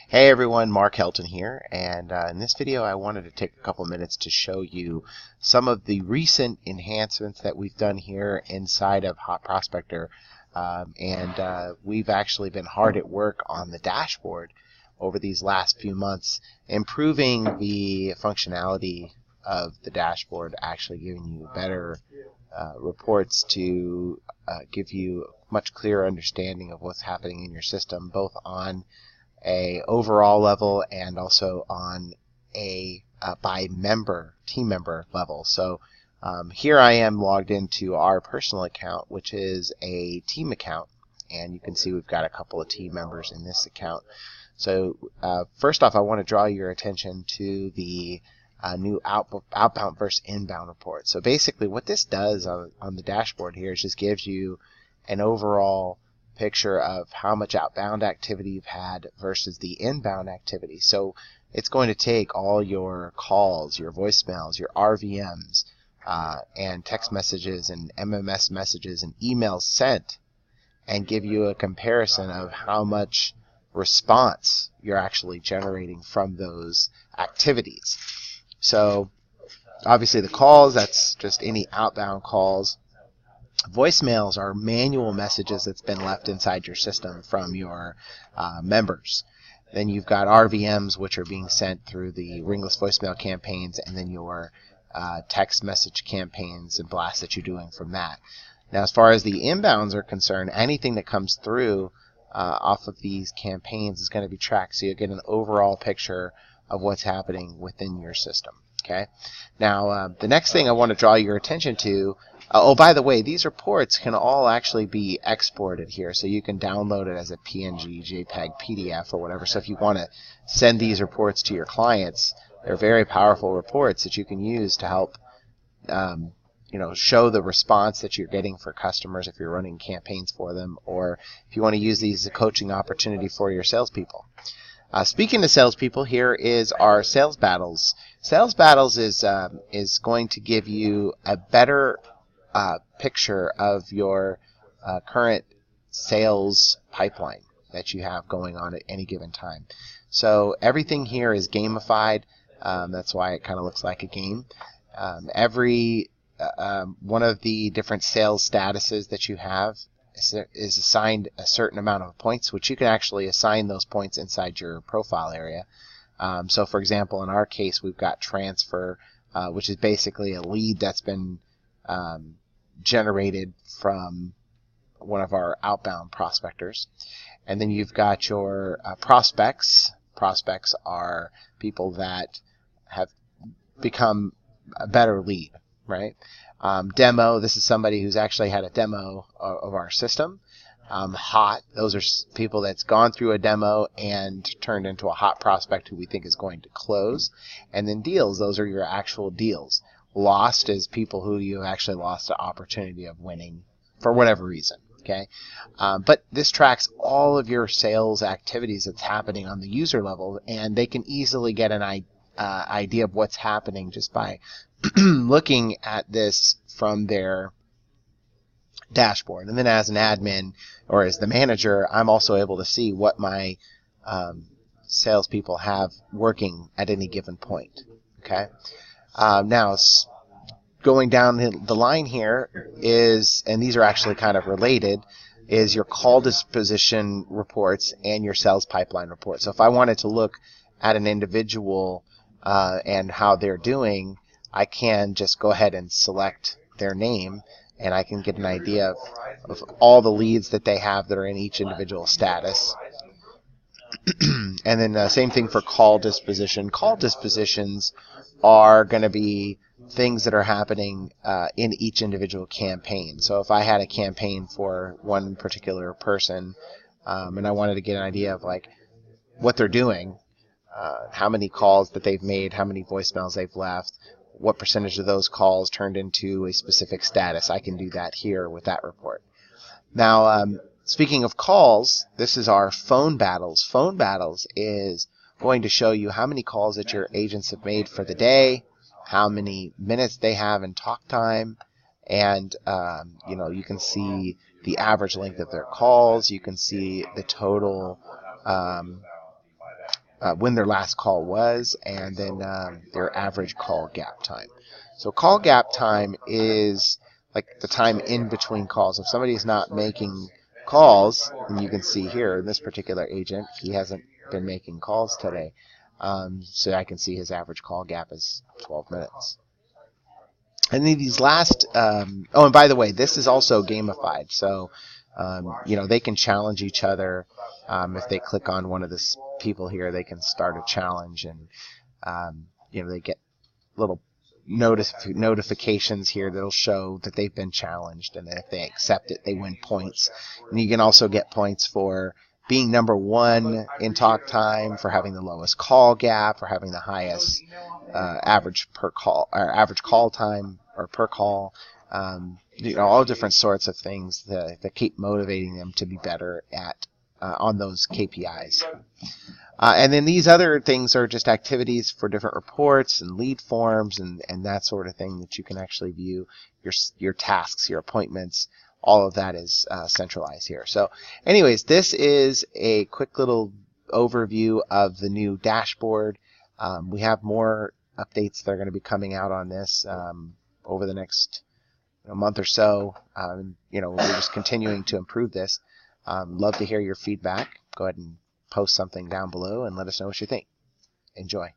Hey everyone, Mark Helton here, and in this video I wanted to take a couple minutes to show you some of the recent enhancements that we've done here inside of Hot Prospector, we've actually been hard at work on the dashboard over these last few months, improving the functionality of the dashboard, actually giving you better reports to give you a much clearer understanding of what's happening in your system, both on a overall level and also on a by team member level. So here I am logged into our personal account, which is a team account, and you can see we've got a couple of team members in this account. So first off, I want to draw your attention to the new outbound versus inbound report. So basically what this does on the dashboard here is just gives you an overall picture of how much outbound activity you've had versus the inbound activity. So it's going to take all your calls, your voicemails, your RVMs, and text messages and MMS messages and emails sent and give you a comparison of how much response you're actually generating from those activities. So obviously the calls, that's just any outbound calls. Voicemails are manual messages that's been left inside your system from your members. Then you've got RVMs, which are being sent through the ringless voicemail campaigns, and then your text message campaigns and blasts that you're doing from that. Now, as far as the inbounds are concerned, anything that comes through off of these campaigns is going to be tracked, so you'll get an overall picture of what's happening within your system. Okay. Now, the next thing I want to draw your attention to, oh, by the way, these reports can all actually be exported here, so you can download it as a PNG, JPEG, PDF, or whatever. So if you want to send these reports to your clients, they're very powerful reports that you can use to help show the response that you're getting for customers if you're running campaigns for them, or if you want to use these as a coaching opportunity for your salespeople. Speaking to salespeople, here is our sales battles. Sales battles is going to give you a better picture of your current sales pipeline that you have going on at any given time. So everything here is gamified. That's why it kind of looks like a game. Every one of the different sales statuses that you have is assigned a certain amount of points, which you can actually assign those points inside your profile area. So for example, in our case, we've got transfer, which is basically a lead that's been generated from one of our outbound prospectors. And then you've got your prospects. Prospects are people that have become a better lead, right? Demo, this is somebody who's actually had a demo of our system. Hot, those are people that's gone through a demo and turned into a hot prospect who we think is going to close. And then deals, those are your actual deals. Lost is people who you actually lost the opportunity of winning for whatever reason. Okay, but this tracks all of your sales activities that's happening on the user level, and they can easily get an idea of what's happening just by looking at this from their dashboard. And then as an admin or as the manager, I'm also able to see what my salespeople have working at any given point. Okay. Now, going down the line here is, and these are actually kind of related, is your call disposition reports and your sales pipeline reports. So if I wanted to look at an individual and how they're doing, I can just go ahead and select their name, and I can get an idea of all the leads that they have that are in each individual status. And then same thing for call disposition. Call dispositions are going to be things that are happening in each individual campaign. So if I had a campaign for one particular person and I wanted to get an idea of like what they're doing, how many calls that they've made, how many voicemails they've left, what percentage of those calls turned into a specific status, I can do that here with that report. Now, speaking of calls, this is our phone battles. Phone battles is going to show you how many calls that your agents have made for the day, how many minutes they have in talk time, and you can see the average length of their calls. You can see the total when their last call was, and then their average call gap time. So call gap time is like the time in between calls. If somebody's not making calls, and you can see here in this particular agent, he hasn't been making calls today. So I can see his average call gap is 12 minutes. And then these last, and by the way, this is also gamified. So, they can challenge each other. If they click on one of the people here, they can start a challenge, and, they get little notifications here that'll show that they've been challenged, and then if they accept it, they win points. And you can also get points for being number one in talk time, for having the lowest call gap, for having the highest average per call, or average call time, or per call. All different sorts of things that keep motivating them to be better at on those KPIs. And then these other things are just activities for different reports and lead forms and that sort of thing that you can actually view your tasks, your appointments. All of that is centralized here. So anyways, this is a quick little overview of the new dashboard. We have more updates that are going to be coming out on this over the next month or so. We're just continuing to improve this. Love to hear your feedback. Go ahead and post something down below and let us know what you think. Enjoy.